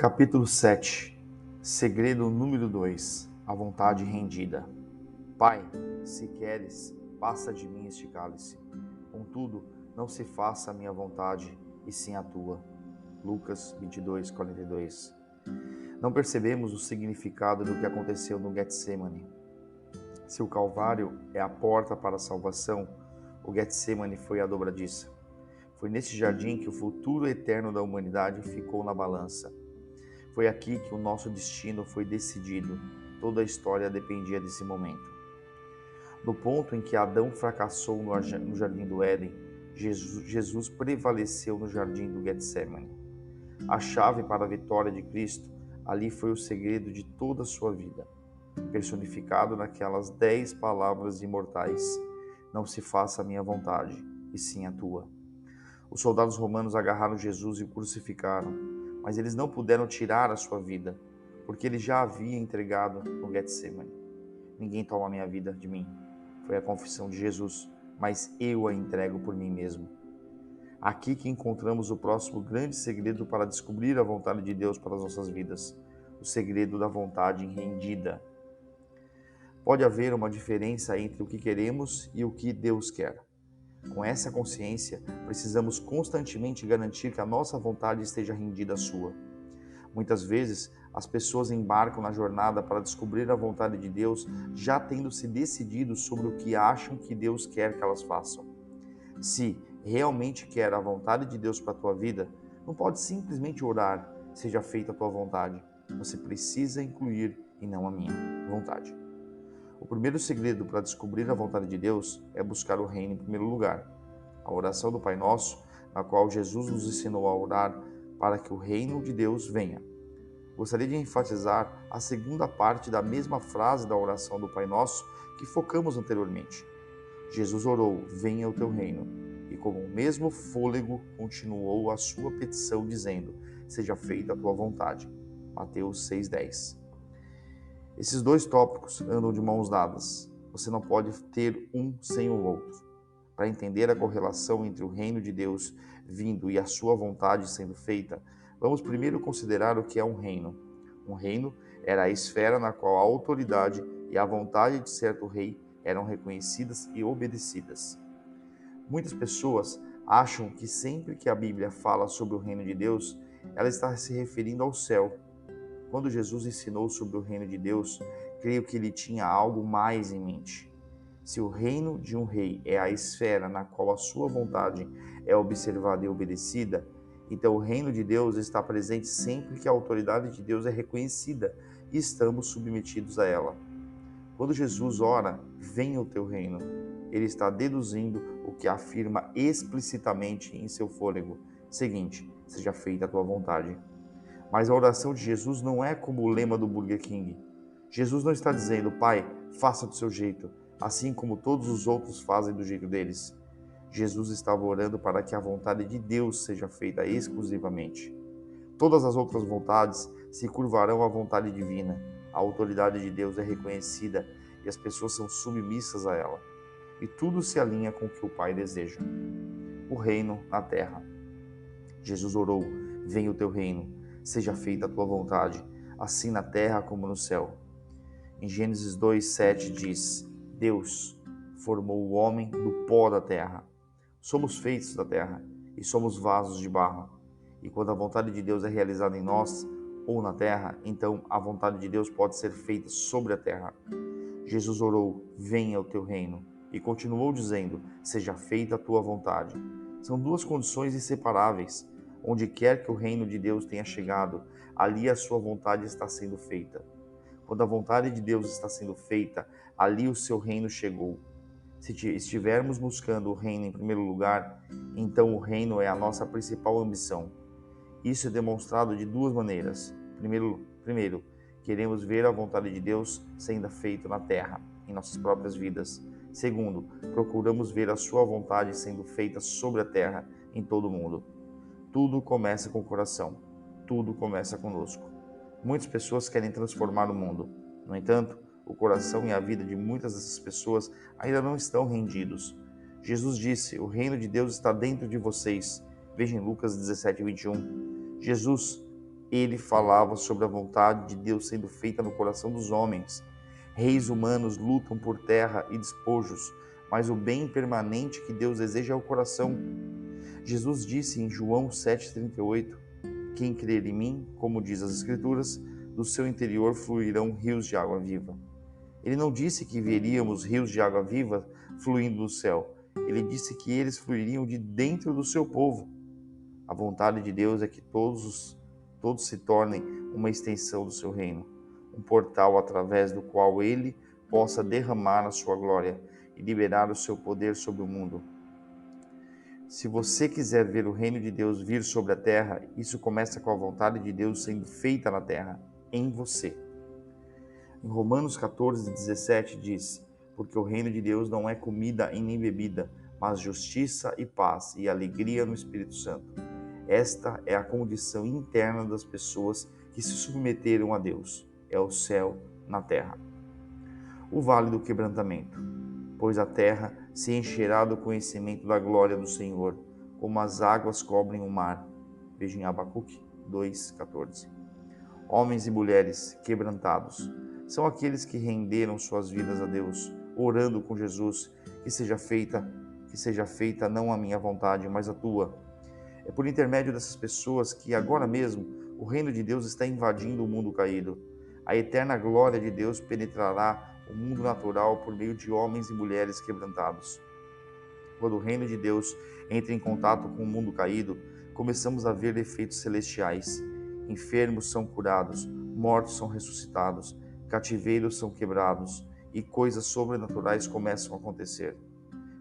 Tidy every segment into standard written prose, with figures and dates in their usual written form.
Capítulo 7. Segredo número 2. A vontade rendida. Pai, se queres, passa de mim este cálice. Contudo, não se faça a minha vontade, e sim a tua. Lucas 22:42. Não percebemos o significado do que aconteceu no Getsemane. Se o Calvário é a porta para a salvação, o Getsemane foi a dobradiça. Foi nesse jardim que o futuro eterno da humanidade ficou na balança. Foi aqui que o nosso destino foi decidido. Toda a história dependia desse momento. No ponto em que Adão fracassou no jardim do Éden, Jesus prevaleceu no jardim do Getsemane. A chave para a vitória de Cristo ali foi o segredo de toda a sua vida, personificado naquelas 10 palavras imortais: não se faça a minha vontade, e sim a tua. Os soldados romanos agarraram Jesus e o crucificaram, mas eles não puderam tirar a sua vida, porque ele já havia entregado no Getsemane. Ninguém toma a minha vida de mim, foi a confissão de Jesus, mas eu a entrego por mim mesmo. Aqui que encontramos o próximo grande segredo para descobrir a vontade de Deus para as nossas vidas, o segredo da vontade rendida. Pode haver uma diferença entre o que queremos e o que Deus quer. Com essa consciência, precisamos constantemente garantir que a nossa vontade esteja rendida à sua. Muitas vezes, as pessoas embarcam na jornada para descobrir a vontade de Deus, já tendo se decidido sobre o que acham que Deus quer que elas façam. Se realmente quer a vontade de Deus para a tua vida, não pode simplesmente orar, seja feita a tua vontade. Você precisa incluir e não a minha vontade. O primeiro segredo para descobrir a vontade de Deus é buscar o reino em primeiro lugar. A oração do Pai Nosso, na qual Jesus nos ensinou a orar para que o reino de Deus venha. Gostaria de enfatizar a segunda parte da mesma frase da oração do Pai Nosso que focamos anteriormente. Jesus orou: venha o teu reino, e com o mesmo fôlego continuou a sua petição dizendo: seja feita a tua vontade. Mateus 6:10. Esses dois tópicos andam de mãos dadas. Você não pode ter um sem o outro. Para entender a correlação entre o reino de Deus vindo e a sua vontade sendo feita, vamos primeiro considerar o que é um reino. Um reino era a esfera na qual a autoridade e a vontade de certo rei eram reconhecidas e obedecidas. Muitas pessoas acham que sempre que a Bíblia fala sobre o reino de Deus, ela está se referindo ao céu. Quando Jesus ensinou sobre o reino de Deus, creio que ele tinha algo mais em mente. Se o reino de um rei é a esfera na qual a sua vontade é observada e obedecida, então o reino de Deus está presente sempre que a autoridade de Deus é reconhecida e estamos submetidos a ela. Quando Jesus ora, venha o teu reino, ele está deduzindo o que afirma explicitamente em seu fôlego seguinte: seja feita a tua vontade. Mas a oração de Jesus não é como o lema do Burger King. Jesus não está dizendo: Pai, faça do seu jeito, assim como todos os outros fazem do jeito deles. Jesus estava orando para que a vontade de Deus seja feita exclusivamente. Todas as outras vontades se curvarão à vontade divina. A autoridade de Deus é reconhecida e as pessoas são submissas a ela. E tudo se alinha com o que o Pai deseja. O reino na terra. Jesus orou: venha o teu reino, seja feita a tua vontade, assim na terra como no céu. Em Gênesis 2:7 diz: Deus formou o homem do pó da terra. Somos feitos da terra e somos vasos de barro. E quando a vontade de Deus é realizada em nós ou na terra, então a vontade de Deus pode ser feita sobre a terra. Jesus orou: venha o teu reino, e continuou dizendo: seja feita a tua vontade. São duas condições inseparáveis. Onde quer que o reino de Deus tenha chegado, ali a sua vontade está sendo feita. Quando a vontade de Deus está sendo feita, ali o seu reino chegou. Se estivermos buscando o reino em primeiro lugar, então o reino é a nossa principal ambição. Isso é demonstrado de duas maneiras. Primeiro, queremos ver a vontade de Deus sendo feita na terra, em nossas próprias vidas. Segundo, procuramos ver a sua vontade sendo feita sobre a terra, em todo o mundo. Tudo começa com o coração. Tudo começa conosco. Muitas pessoas querem transformar o mundo. No entanto, o coração e a vida de muitas dessas pessoas ainda não estão rendidos. Jesus disse: o reino de Deus está dentro de vocês. Veja em Lucas 17:21. Jesus Ele falava sobre a vontade de Deus sendo feita no coração dos homens. Reis humanos lutam por terra e despojos, mas o bem permanente que Deus deseja é o coração. Jesus disse em João 7,38: quem crer em mim, como diz as Escrituras, do seu interior fluirão rios de água viva. Ele não disse que veríamos rios de água viva fluindo do céu. Ele disse que eles fluiriam de dentro do seu povo. A vontade de Deus é que todos se tornem uma extensão do seu reino, um portal através do qual ele possa derramar a sua glória e liberar o seu poder sobre o mundo. Se você quiser ver o reino de Deus vir sobre a terra, isso começa com a vontade de Deus sendo feita na terra, em você. Em Romanos 14:17 diz: porque o reino de Deus não é comida e nem bebida, mas justiça e paz e alegria no Espírito Santo. Esta é a condição interna das pessoas que se submeteram a Deus. É o céu na terra. O vale do quebrantamento, pois a terra se encherá do conhecimento da glória do Senhor, como as águas cobrem o mar. Veja em Abacuque 2:14. Homens e mulheres quebrantados são aqueles que renderam suas vidas a Deus, orando com Jesus, que seja feita não a minha vontade, mas a tua. É por intermédio dessas pessoas que agora mesmo o reino de Deus está invadindo o mundo caído. A eterna glória de Deus penetrará o mundo natural por meio de homens e mulheres quebrantados. Quando o reino de Deus entra em contato com o mundo caído, começamos a ver efeitos celestiais. Enfermos são curados, mortos são ressuscitados, cativeiros são quebrados e coisas sobrenaturais começam a acontecer.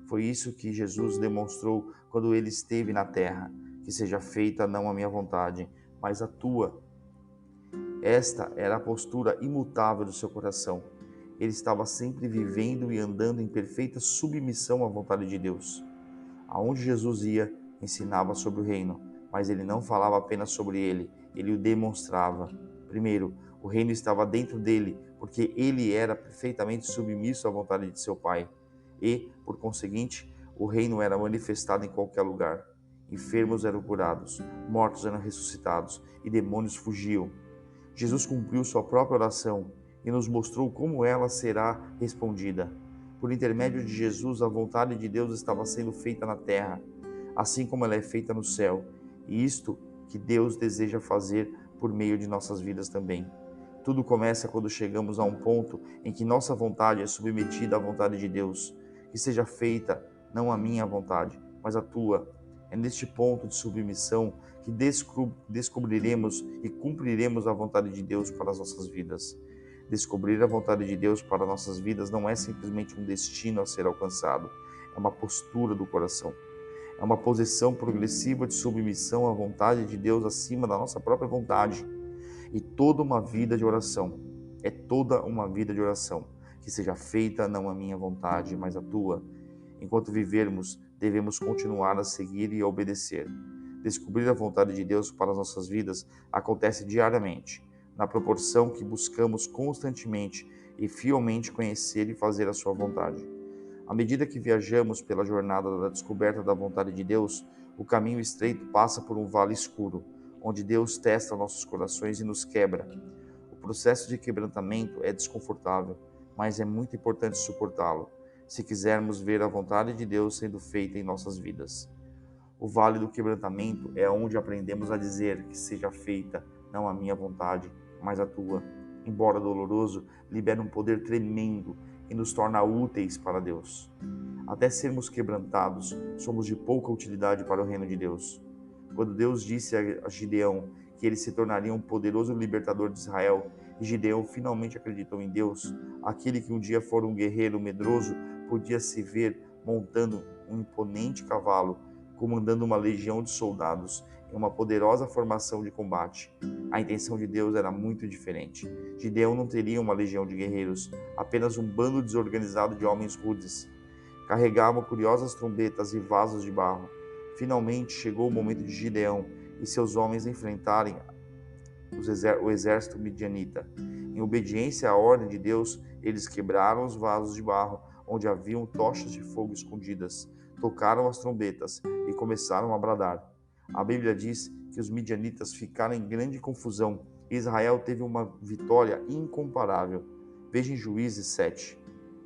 Foi isso que Jesus demonstrou quando ele esteve na terra, que seja feita não a minha vontade, mas a tua. Esta era a postura imutável do seu coração. Ele estava sempre vivendo e andando em perfeita submissão à vontade de Deus. Aonde Jesus ia, ensinava sobre o reino, mas ele não falava apenas sobre ele o demonstrava. Primeiro, o reino estava dentro dele, porque ele era perfeitamente submisso à vontade de seu Pai. E, por conseguinte, o reino era manifestado em qualquer lugar. Enfermos eram curados, mortos eram ressuscitados e demônios fugiam. Jesus cumpriu sua própria oração e nos mostrou como ela será respondida. Por intermédio de Jesus, a vontade de Deus estava sendo feita na terra, assim como ela é feita no céu. E isto que Deus deseja fazer por meio de nossas vidas também. Tudo começa quando chegamos a um ponto em que nossa vontade é submetida à vontade de Deus. Que seja feita não a minha vontade, mas a tua. É neste ponto de submissão que descobriremos e cumpriremos a vontade de Deus para as nossas vidas. Descobrir a vontade de Deus para nossas vidas não é simplesmente um destino a ser alcançado, é uma postura do coração. É uma posição progressiva de submissão à vontade de Deus acima da nossa própria vontade. E toda uma vida de oração. É toda uma vida de oração. Que seja feita não a minha vontade, mas a tua. Enquanto vivermos, devemos continuar a seguir e a obedecer. Descobrir a vontade de Deus para as nossas vidas acontece diariamente, na proporção que buscamos constantemente e fielmente conhecer e fazer a sua vontade. À medida que viajamos pela jornada da descoberta da vontade de Deus, o caminho estreito passa por um vale escuro, onde Deus testa nossos corações e nos quebra. O processo de quebrantamento é desconfortável, mas é muito importante suportá-lo, se quisermos ver a vontade de Deus sendo feita em nossas vidas. O vale do quebrantamento é onde aprendemos a dizer que seja feita não a minha vontade, mas a tua. Embora doloroso, libera um poder tremendo e nos torna úteis para Deus. Até sermos quebrantados, somos de pouca utilidade para o reino de Deus. Quando Deus disse a Gideão que ele se tornaria um poderoso libertador de Israel, e Gideão finalmente acreditou em Deus, aquele que um dia fora um guerreiro medroso podia se ver montando um imponente cavalo, comandando uma legião de soldados em uma poderosa formação de combate. A intenção de Deus era muito diferente. Gideão não teria uma legião de guerreiros, apenas um bando desorganizado de homens rudes. Carregavam curiosas trombetas e vasos de barro. Finalmente chegou o momento de Gideão e seus homens enfrentarem o exército midianita. Em obediência à ordem de Deus, eles quebraram os vasos de barro, onde haviam tochas de fogo escondidas, tocaram as trombetas e começaram a bradar. A Bíblia diz que os midianitas ficaram em grande confusão. Israel teve uma vitória incomparável. Veja em Juízes 7.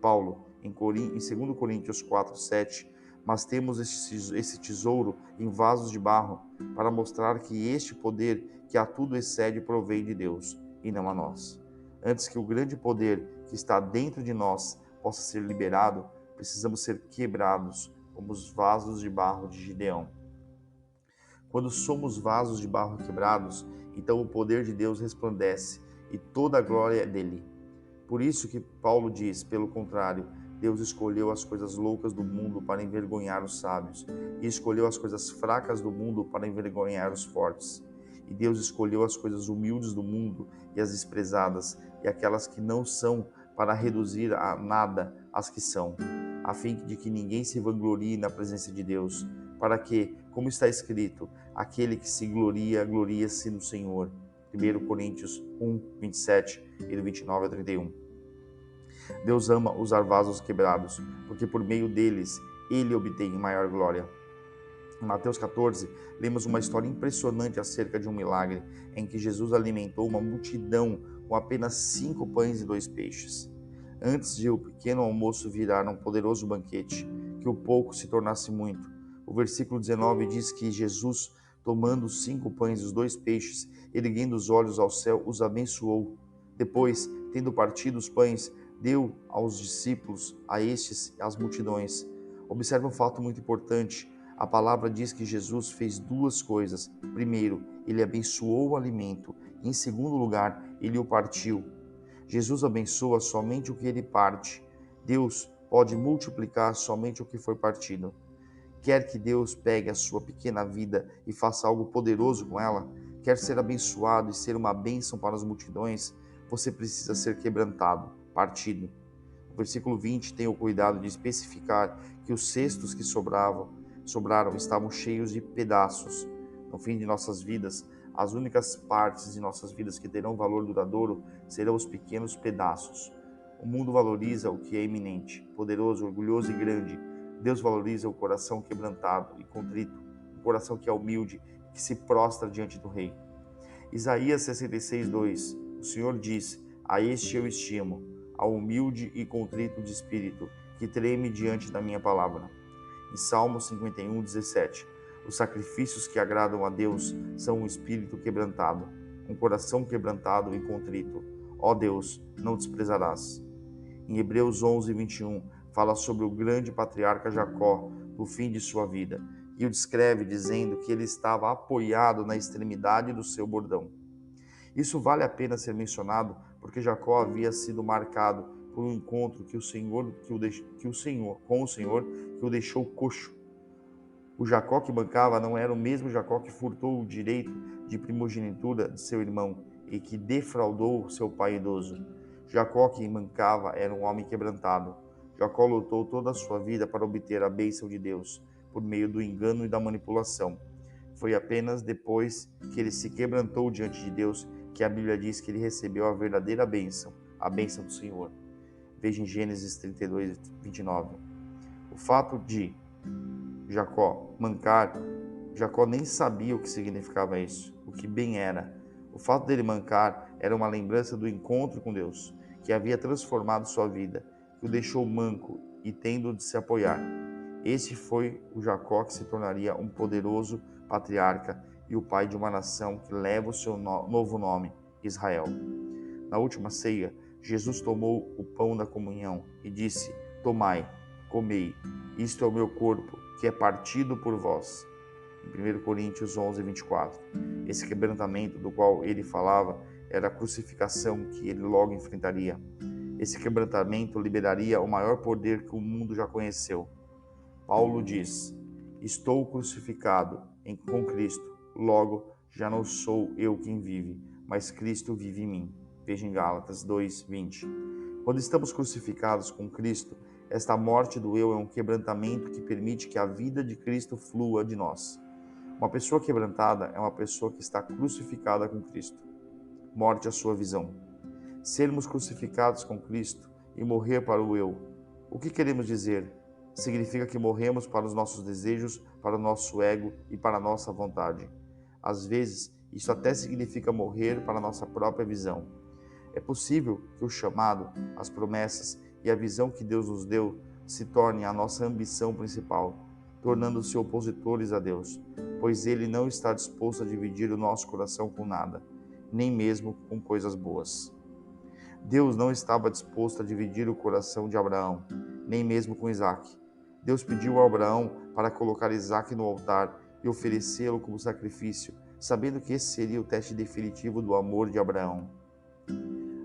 Paulo, em 2 Coríntios 4, 7, mas temos esse tesouro em vasos de barro, para mostrar que este poder que a tudo excede provém de Deus, e não a nós. Antes que o grande poder que está dentro de nós possa ser liberado, precisamos ser quebrados, como os vasos de barro de Gideão. Quando somos vasos de barro quebrados, então o poder de Deus resplandece, e toda a glória é dele. Por isso que Paulo diz, pelo contrário, Deus escolheu as coisas loucas do mundo para envergonhar os sábios, e escolheu as coisas fracas do mundo para envergonhar os fortes. E Deus escolheu as coisas humildes do mundo e as desprezadas, e aquelas que não são, para reduzir a nada as que são, a fim de que ninguém se vanglorie na presença de Deus, para que, como está escrito, aquele que se gloria, glorie-se no Senhor. 1 Coríntios 1, 27 e do 29 a 31. Deus ama usar vasos quebrados, porque por meio deles ele obtém maior glória. Em Mateus 14, lemos uma história impressionante acerca de um milagre em que Jesus alimentou uma multidão com apenas 5 pães e 2 peixes. Antes de o pequeno almoço virar um poderoso banquete, que o pouco se tornasse muito. O versículo 19 diz que Jesus, tomando os 5 pães e os 2 peixes, erguendo os olhos ao céu, os abençoou. Depois, tendo partido os pães, deu aos discípulos, a estes, às multidões. Observe um fato muito importante. A palavra diz que Jesus fez 2 coisas. Primeiro, ele abençoou o alimento. Em segundo lugar, ele o partiu. Jesus abençoa somente o que ele parte. Deus pode multiplicar somente o que foi partido. Quer que Deus pegue a sua pequena vida e faça algo poderoso com ela? Quer ser abençoado e ser uma bênção para as multidões? Você precisa ser quebrantado, partido. O versículo 20 tem o cuidado de especificar que os cestos que sobraram estavam cheios de pedaços. No fim de nossas vidas, as únicas partes de nossas vidas que terão valor duradouro serão os pequenos pedaços. O mundo valoriza o que é eminente, poderoso, orgulhoso e grande. Deus valoriza o coração quebrantado e contrito, o coração que é humilde, que se prostra diante do Rei. Isaías 66, 2. O Senhor diz: a este eu estimo, ao humilde e contrito de espírito, que treme diante da minha palavra. Em Salmo 51, 17. Os sacrifícios que agradam a Deus são um espírito quebrantado, um coração quebrantado e contrito. Ó Deus, não desprezarás. Em Hebreus 11, 21, fala sobre o grande patriarca Jacó, no fim de sua vida, e o descreve dizendo que ele estava apoiado na extremidade do seu bordão. Isso vale a pena ser mencionado porque Jacó havia sido marcado por um encontro com o Senhor que o deixou coxo. O Jacó que mancava não era o mesmo Jacó que furtou o direito de primogenitura de seu irmão e que defraudou seu pai idoso. Jacó que mancava era um homem quebrantado. Jacó lutou toda a sua vida para obter a bênção de Deus por meio do engano e da manipulação. Foi apenas depois que ele se quebrantou diante de Deus que a Bíblia diz que ele recebeu a verdadeira bênção, a bênção do Senhor. Veja em Gênesis 32, 29. O fato de Jacó mancar, Jacó nem sabia o que significava isso, o que bem era. O fato dele mancar era uma lembrança do encontro com Deus, que havia transformado sua vida, que o deixou manco e tendo de se apoiar. Esse foi o Jacó que se tornaria um poderoso patriarca e o pai de uma nação que leva o seu novo nome, Israel. Na última ceia, Jesus tomou o pão da comunhão e disse: tomai, comei, isto é o meu corpo, que é partido por vós. Em 1 Coríntios 11, 24. Esse quebrantamento do qual ele falava era a crucificação que ele logo enfrentaria. Esse quebrantamento liberaria o maior poder que o mundo já conheceu. Paulo diz: estou crucificado com Cristo, logo já não sou eu quem vive, mas Cristo vive em mim. Veja em Gálatas 2, 20. Quando estamos crucificados com Cristo, esta morte do eu é um quebrantamento que permite que a vida de Cristo flua de nós. Uma pessoa quebrantada é uma pessoa que está crucificada com Cristo. Morte à sua visão. Sermos crucificados com Cristo e morrer para o eu. O que queremos dizer? Significa que morremos para os nossos desejos, para o nosso ego e para a nossa vontade. Às vezes, isso até significa morrer para a nossa própria visão. É possível que o chamado, as promessas e a visão que Deus nos deu se tornem a nossa ambição principal, tornando-se opositores a Deus, pois Ele não está disposto a dividir o nosso coração com nada, nem mesmo com coisas boas. Deus não estava disposto a dividir o coração de Abraão, nem mesmo com Isaque. Deus pediu a Abraão para colocar Isaque no altar e oferecê-lo como sacrifício, sabendo que esse seria o teste definitivo do amor de Abraão.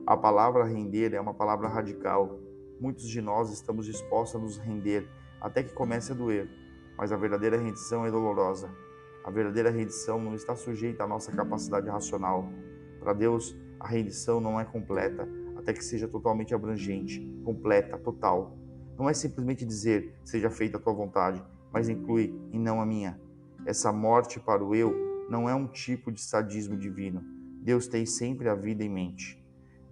A palavra render é uma palavra radical. Muitos de nós estamos dispostos a nos render até que comece a doer, mas a verdadeira rendição é dolorosa. A verdadeira rendição não está sujeita à nossa capacidade racional. Para Deus, a rendição não é completa até que seja totalmente abrangente, completa, total. Não é simplesmente dizer, seja feita a tua vontade, mas inclui, e não a minha. Essa morte para o eu não é um tipo de sadismo divino. Deus tem sempre a vida em mente.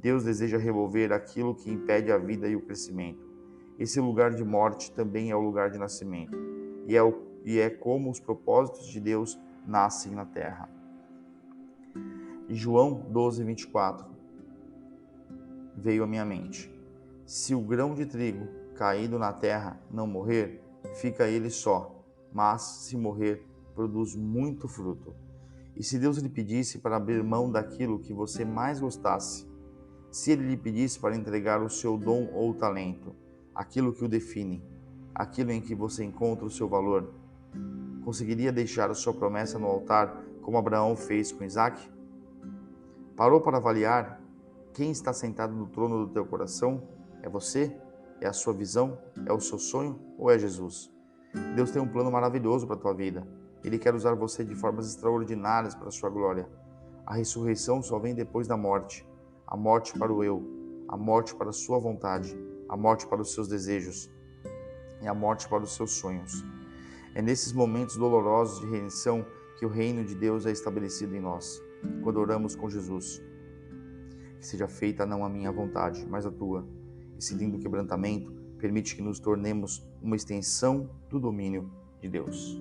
Deus deseja remover aquilo que impede a vida e o crescimento. Esse lugar de morte também é o lugar de nascimento. E é como os propósitos de Deus nascem na terra. Em João 12:24, veio à minha mente: se o grão de trigo caído na terra não morrer, fica ele só, mas se morrer, produz muito fruto. E se Deus lhe pedisse para abrir mão daquilo que você mais gostasse, se ele lhe pedisse para entregar o seu dom ou talento, aquilo que o define, aquilo em que você encontra o seu valor, conseguiria deixar a sua promessa no altar como Abraão fez com Isaque? Parou para avaliar quem está sentado no trono do teu coração? É você? É a sua visão? É o seu sonho? Ou é Jesus? Deus tem um plano maravilhoso para a tua vida. Ele quer usar você de formas extraordinárias para a sua glória. A ressurreição só vem depois da morte. A morte para o eu, a morte para a sua vontade, a morte para os seus desejos e a morte para os seus sonhos. É nesses momentos dolorosos de redenção que o reino de Deus é estabelecido em nós, quando oramos com Jesus. Que seja feita não a minha vontade, mas a tua. Esse lindo quebrantamento permite que nos tornemos uma extensão do domínio de Deus.